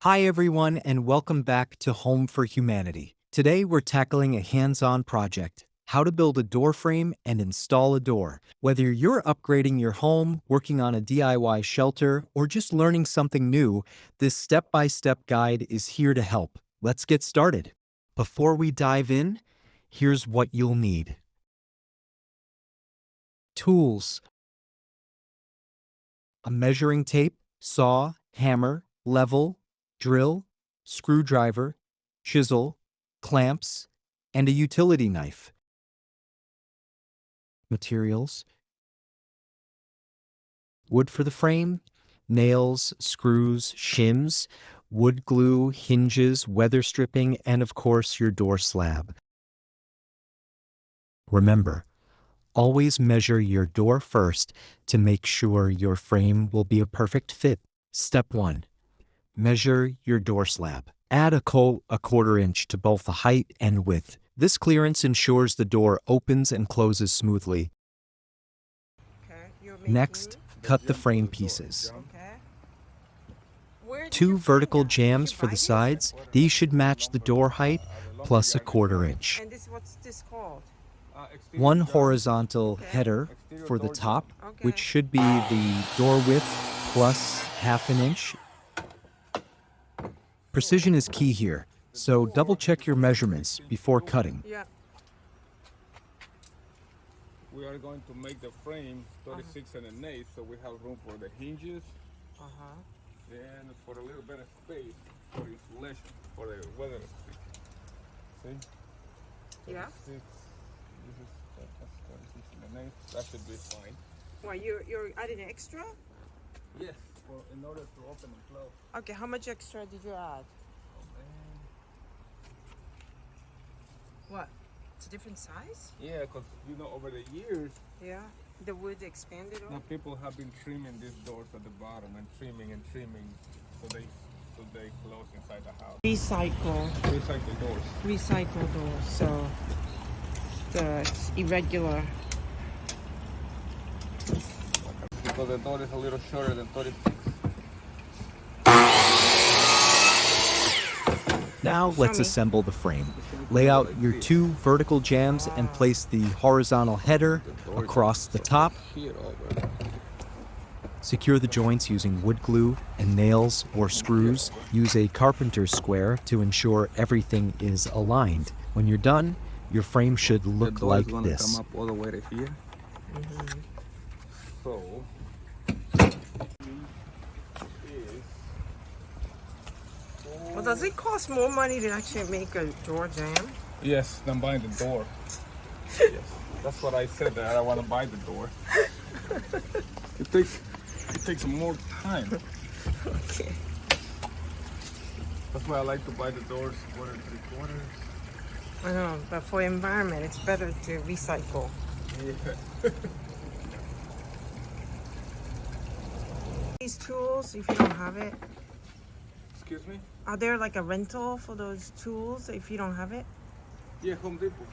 Hi everyone and welcome back to Home for Humanity. Today we're tackling a hands-on project, how to build a door frame and install a door. Whether you're upgrading your home, working on a DIY shelter, or just learning something new, this step-by-step guide is here to help. Let's get started. Before we dive in, here's what you'll need. Tools: a measuring tape, saw, hammer, level, drill, screwdriver, chisel, clamps, and a utility knife. Materials: wood for the frame, nails, screws, shims, wood glue, hinges, weather stripping, and of course your door slab. Remember, always measure your door first to make sure your frame will be a perfect fit. Step 1. Measure your door slab. Add a 1/4 inch to both the height and width. This clearance ensures the door opens and closes smoothly. Next, cut the frame pieces. Where did 2 you vertical find that? Did jambs you for buy the this? sides. These should match the door height plus a 1/4 inch. And what's this called? 1 horizontal Okay. header for the top, Okay. which should be the door width plus 1/2 inch. Precision is key here, so double check your measurements before cutting. Yeah. We are going to make the frame 36 and an 8, so we have room for the hinges and for a little bit of space for insulation, for the weather stripping. See? Yeah. 36, this is that's 36 and an 8. That should be fine. Well, you're adding extra? Yes, for in order to open and close. Okay. How much extra did you add? Oh man. What? It's a different size? Yeah, because over the years, Yeah. The wood expanded now on? people have been trimming these doors at the bottom and trimming, so they close inside the house. Recycle doors. Recycle doors. So it's irregular. Because the door is a little shorter than 36. Now let's me. assemble the frame. Lay out your 2 vertical jambs and place the horizontal header across the top. Here over. Secure the joints using wood glue and nails or screws. Use a carpenter's square to ensure everything is aligned. When you're done, your frame should look the door like is gonna this. come up all the way to here. So Well, does it cost more money to actually make a door jam? yes, I'm buying the door. Yes, that's what I said. That I want to buy the door. It takes more time. Okay. That's why I like to buy the doors 1 3/4. I know, but for environment, it's better to recycle. Yeah. These tools, if you don't have it, Excuse me? are there like a rental for those tools if you don't have it? Yeah, Home Depot.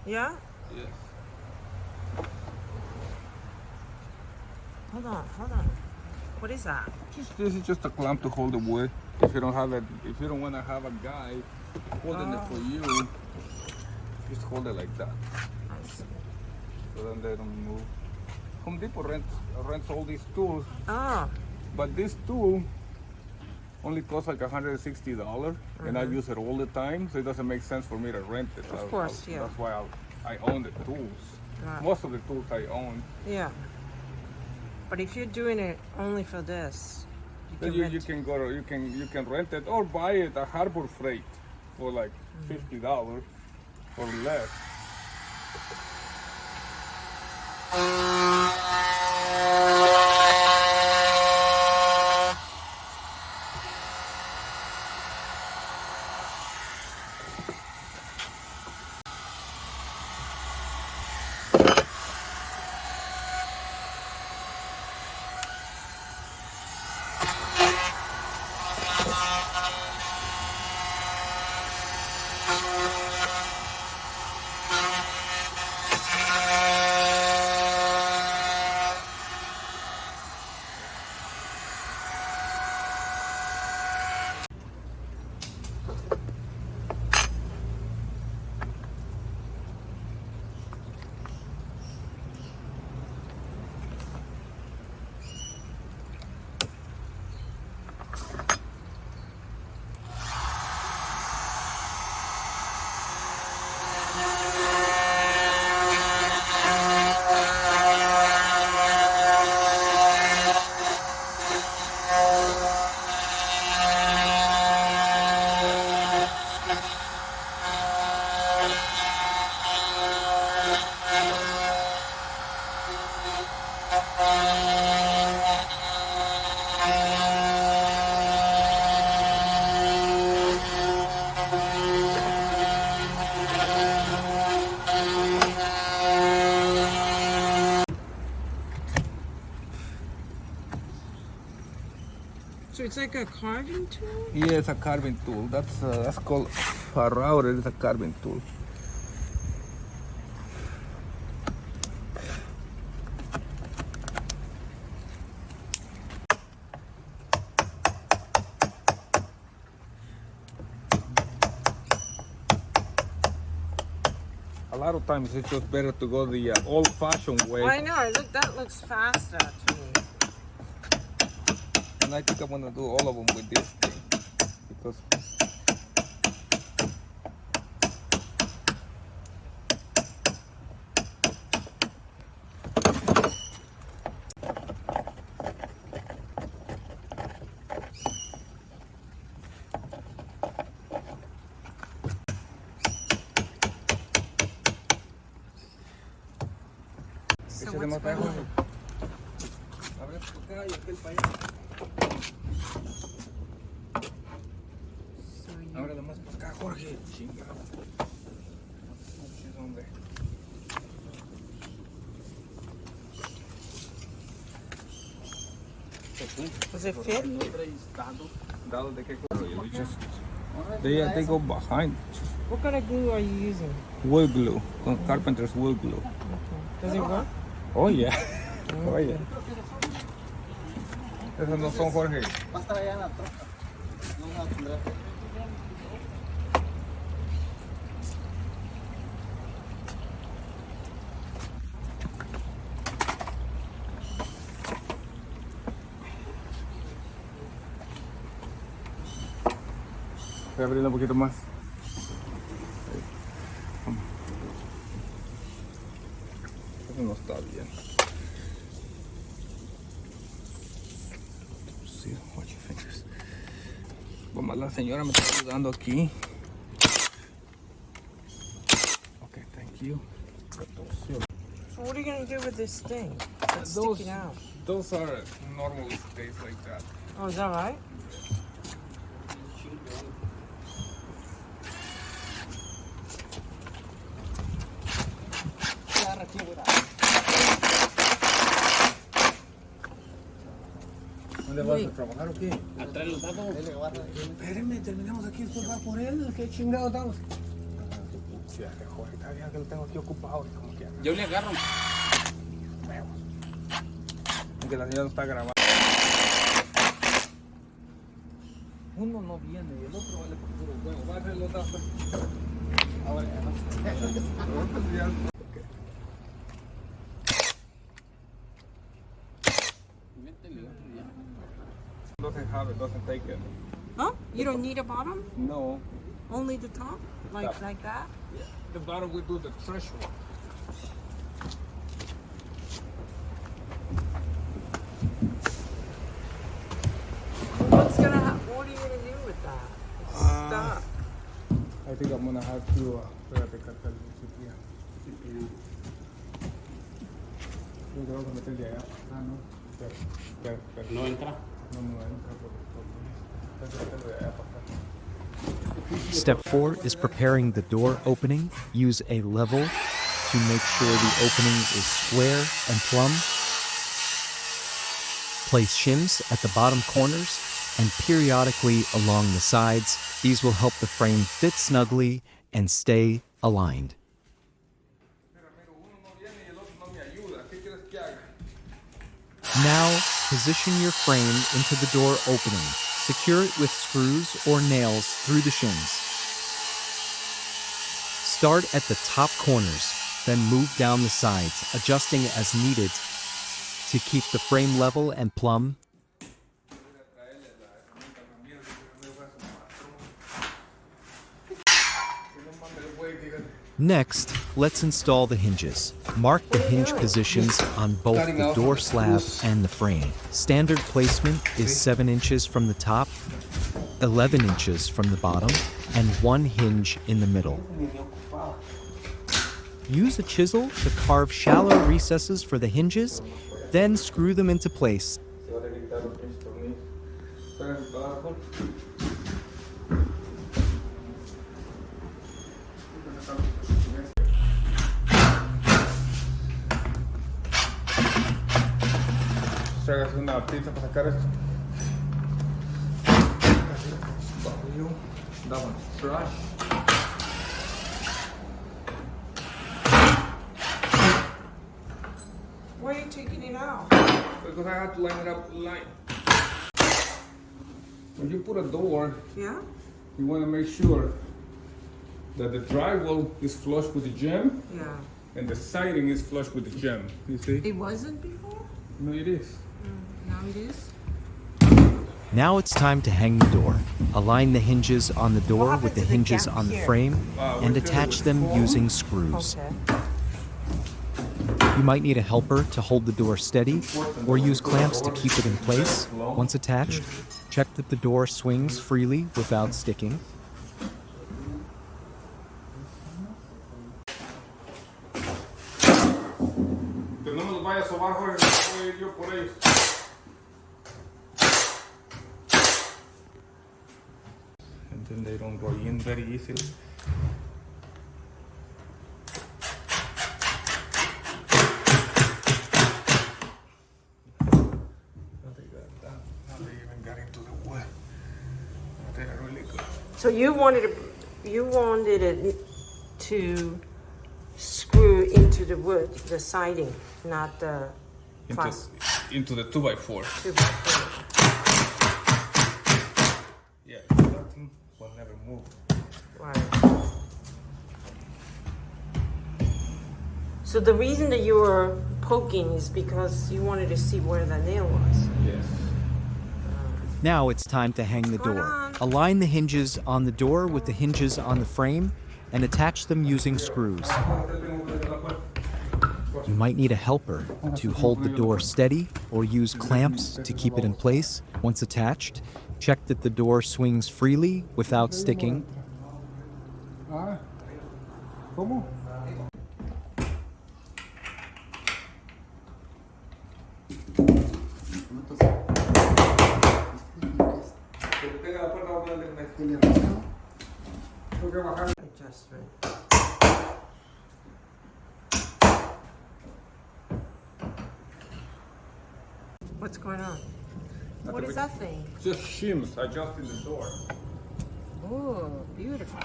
Yeah? Yes. Hold on. What is that? This is just a clamp to hold the wood. If you don't want to have a guy holding it for you, just hold it like that. I see. So then they don't move. Home Depot rents all these tools, Oh, but this tool only costs like $160, and I use it all the time, so it doesn't make sense for me to rent it. Of course, yeah. That's why I own the tools. Right. Most of the tools I own. yeah. But if you're doing it only for this, Then you can you rent. can go to you can rent it or buy it at Harbor Freight for like $50 or less. It's like a carving tool? Yeah, it's a carving tool. That's called a router. It's a carving tool. A lot of times it's just better to go the old-fashioned way. I know. That looks faster to me. And I think I'm gonna do all of them with this thing because So what's going on? Ahora nomás para acá, Jorge. Chingado. ¿Dónde? Does it fit? Dado de qué color? You just they go behind. What kind of glue are you using? Wool glue. Carpenter's wool glue. Okay. Does it work? Oh yeah. Oh yeah. Esos no son Jorge. Voy a abrirlo un poquito más. Eso no está bien. Sí, watch your fingers. Como la señora me está ayudando aquí. Okay, thank you. So what are you going to do with this thing? It's Those, sticking out. those are normally stays like that. Oh, is that right? ¿Dónde vas a trabajar o qué? Atrás los datos. Espérenme, terminamos aquí, después va por él. ¿Qué chingado estamos? Sí, Jorge, está bien que lo tengo aquí ocupado. Como quiera. Yo le agarro. Que la señora no está grabando. Uno no viene y el otro vale por puro huevo. Va a hacer los datos. Ahora ya no. Doesn't have it, doesn't take it. Huh? You don't need a bottom? No. Only the top? Top. Like that? Yeah. The bottom we do the threshold. What are you gonna do with that? It's stuck. I think I'm gonna have to espérate, cargar el CPI. Yo creo que meter de allá. Ah, no. Espera. No entra. No entra por de allá para acá. Step 4 is preparing the door opening. Use a level to make sure the opening is square and plumb. Place shims at the bottom corners and periodically along the sides. These will help the frame fit snugly and stay aligned. Now, position your frame into the door opening. Secure it with screws or nails through the shims. Start at the top corners, then move down the sides, adjusting as needed to keep the frame level and plumb. Next, let's install the hinges. Mark the hinge positions on both the door slab and the frame. Standard placement is 7 inches from the top, 11 inches from the bottom, and 1 hinge in the middle. Use a chisel to carve shallow recesses for the hinges, then screw them into place. Hagas una pinza para sacar esto. you. That one's trash. Why are you taking it out? Because I have to line it up when you put a door, Yeah? you want to make sure that the drywall is flush with the gem Yeah. and the siding is flush with the gem. You see? It wasn't before? No, it is. Now it is? Now it's time to hang the door. Align the hinges on the door happened with the to the hinges gap on the here? frame and we filled it attach with them foam. using screws. Okay. You might need a helper to hold the door steady or use clamps to keep it in place. Once attached, check that the door swings freely without sticking. Que no me los vaya a sobar, Jorge, no voy a ir yo por ellos. And then they don't go in very easily. They even got into the wood. They are really good. So you wanted it to screw into the wood, the siding, not the plastic. Into the 2x4. 2x4. Yeah, that thing will never move. Right. So the reason that you were poking is because you wanted to see where the nail was. Yes. Now it's time to hang the Going door. on. Align the hinges on the door with the hinges on the frame and attach them using screws. You might need a helper to hold the door steady or use clamps to keep it in place. Once attached, check that the door swings freely without sticking. ¿Cómo? Adjustment. What's going on? What is that thing? Just shims adjusting the door. Oh, beautiful.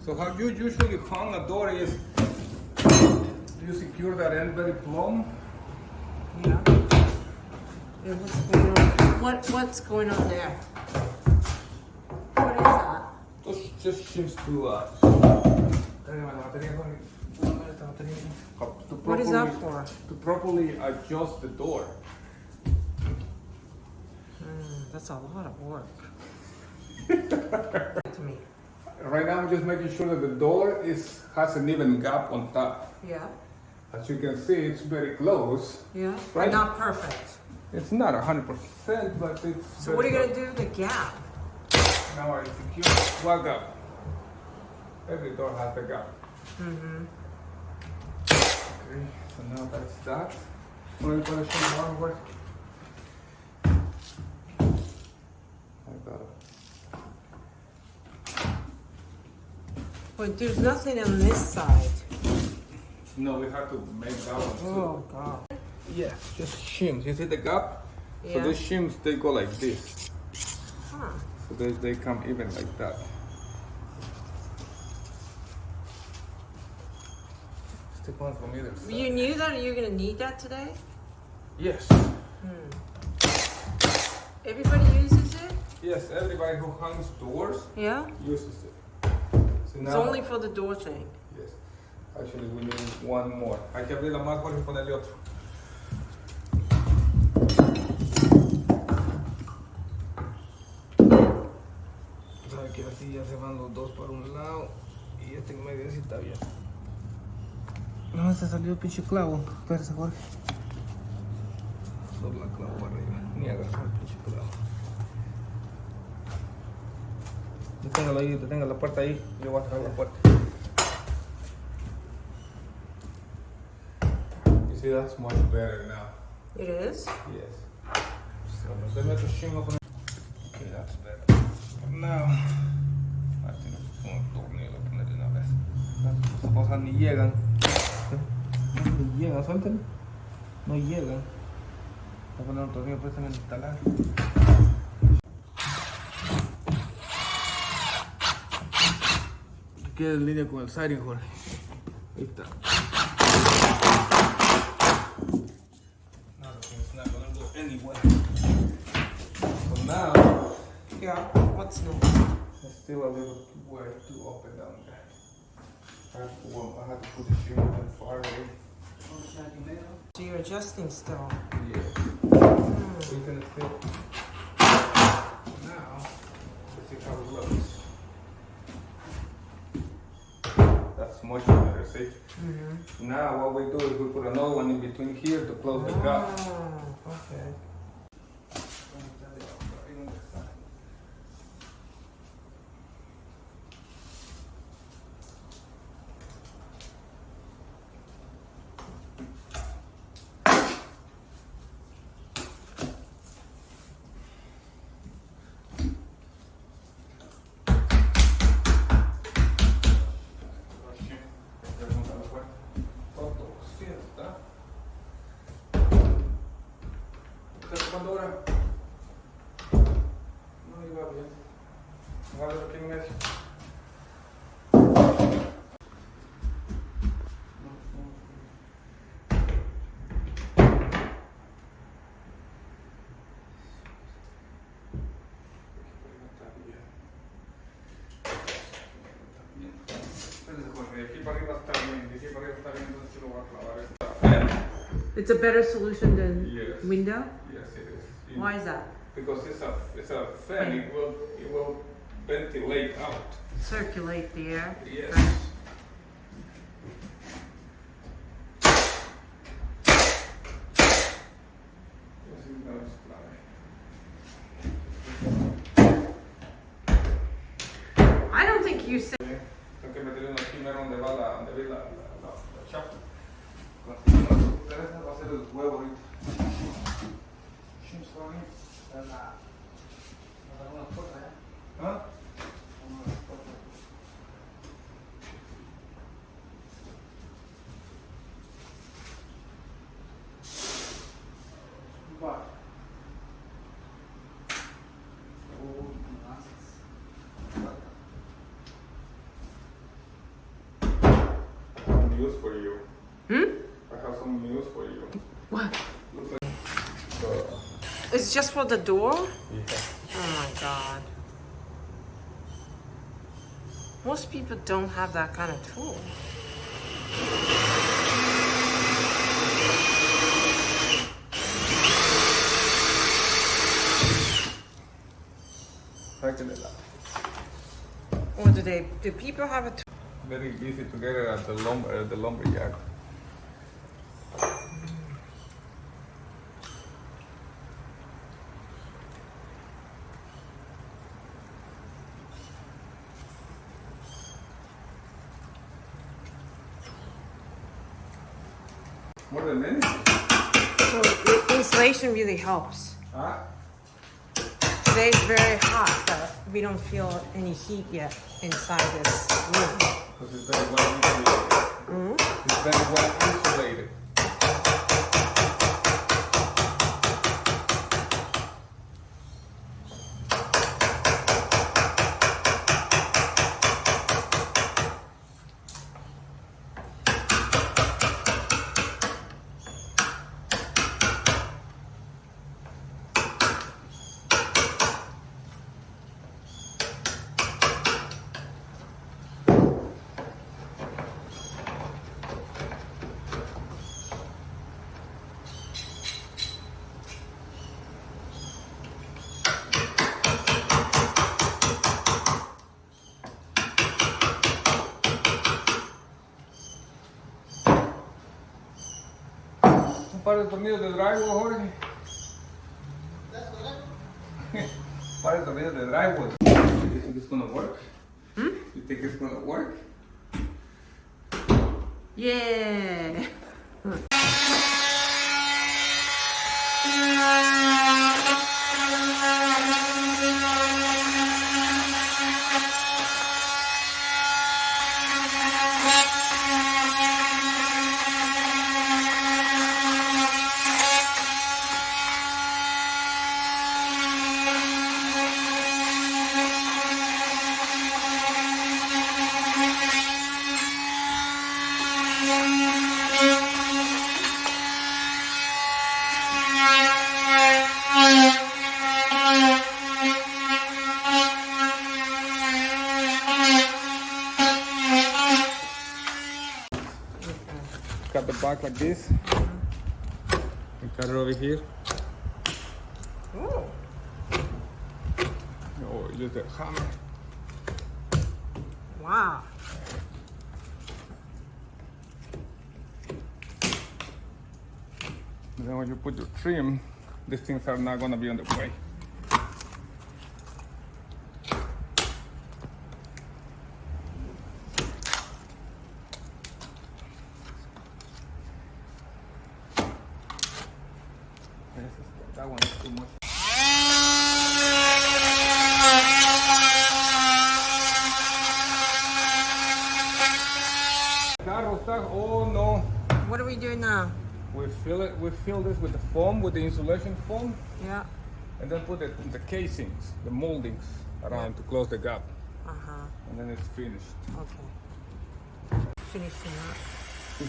So how you usually hang a door is you secure that end very plumb. Yeah. And what's going on? What's going on there? What is that? Just shims to What is that for? To properly adjust the door. That's a lot of work. To me. Right now I'm just making sure that the door has an even gap on top. Yeah. As you can see, it's very close. Yeah. Right. But not perfect. It's not 100%, but it's. So what are you gonna do? The gap. Now I secure one gap. Every door has a gap. Mm-hmm. Okay, so now that's that. I'm gonna show you one more. I got it. But there's nothing on this side. No, we have to make that one too. Oh God. Yeah, just shims. You see the gap? Yeah. So these shims, they go like this. Huh. So they come even like that. Stick one from either side. You knew that you were gonna need that today? Yes. Everybody uses it? Yes, everybody who hangs doors Yeah? uses it. So It's only for the door thing. Yes. Actually, we need one more. Hay que abrir la más y ponerle otro. Sabe que así ya se van los dos para un lado y este en medio así está bien. No, se salió el pinche clavo. Espérese, Jorge. Solo la clavo arriba. Ni agarró el pinche clavo. Deténgalo ahí, detenga la puerta ahí. Yo voy a cerrar la puerta. You see, that's much better now. It is? Yes. So, let me just shim up on it. Okay, that's better. Now, I think con el tornillo lo poner de una vez. Estas cosas ni llegan. Ni llegan, suéltenlo. No llegan. Voy a poner un tornillo, pues en instalar. quede en línea con el siding, Jorge. Ahí está. It's not gonna go anywhere. So now, Yeah, what's new? there's still a little way to open down there. I have to put the shim that far away. So you're adjusting still. Yeah. We can still. Now, let's see how it looks. That's much better, see? Now what we do is we put another one in between here to close the gap. Oh, okay. ¿Cuánto hora? No iba bien. Agárralo aquí en medio. De aquí para arriba está bien, de aquí para arriba está bien, entonces sí lo voy a clavar. It's a better solution than Yes. window? Yes, it is. Why is that? Because it's a fan, it will ventilate out. Circulate the air. Yes. I don't think you said. Tengo que meterle una esquina donde va donde ve la chapa. Ustedes va a hacer el huevo ahorita. Shims for me. ¿Ah? News for you. I have some news for you. What? Looks like It's just for the door? yeah. Oh my god. Most people don't have that kind of tool. Or do people have a tool? Very easy to get it at the lumberyard. More than anything. So the insulation really helps. Huh? Today's very hot, but we don't feel any heat yet inside this room. Because it's very well insulated. It's very well insulated. Un par de tornillos de drywall, Jorge. Un par de tornillos de drywall. You think it's gonna work? You think it's gonna work? Yeah. the back like this. And cut it over here. Oh, Oh, use the hammer. wow. And then when you put your trim, these things are not gonna be on the way. That one is too much. Oh no. What do we do now? We fill this with the foam, with the insulation foam, Yeah. and then put the casings, the moldings around to close the gap. Uh-huh. And then it's finished. Okay. Finishing up. You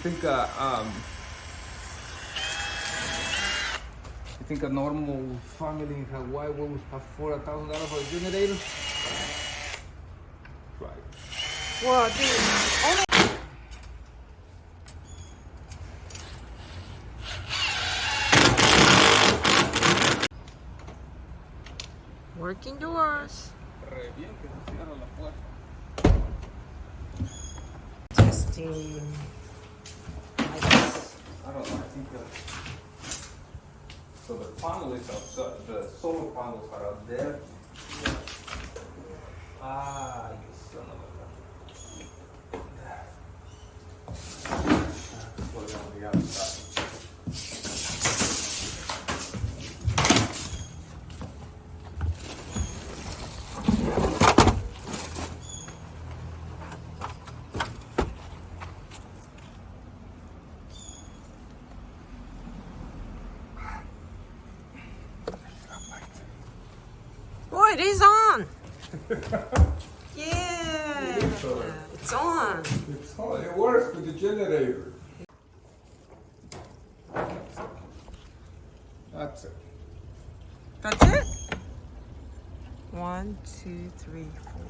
think a normal family in Hawaii will have $4,000 for a generator? Right. Well, the only working doors. Re bien que se cierra la puerta. Testing. I guess. I don't know, I think so the panel is outside, the solar panels are out there. Ah, you son of a gun. Put it on the outside. Oh, it is on. Yeah. It's on. It's on, it works with the generator. That's it. That's it? 1, 2, 3, 4.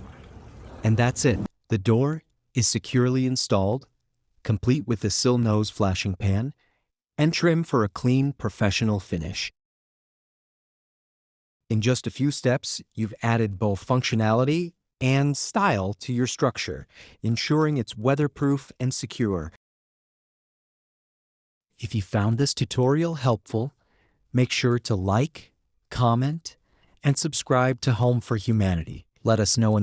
And that's it. The door is securely installed, complete with the sill nose flashing pan, and trim for a clean, professional finish. In just a few steps, you've added both functionality and style to your structure, ensuring it's weatherproof and secure. If you found this tutorial helpful, make sure to like, comment, and subscribe to Home for Humanity. Let us know in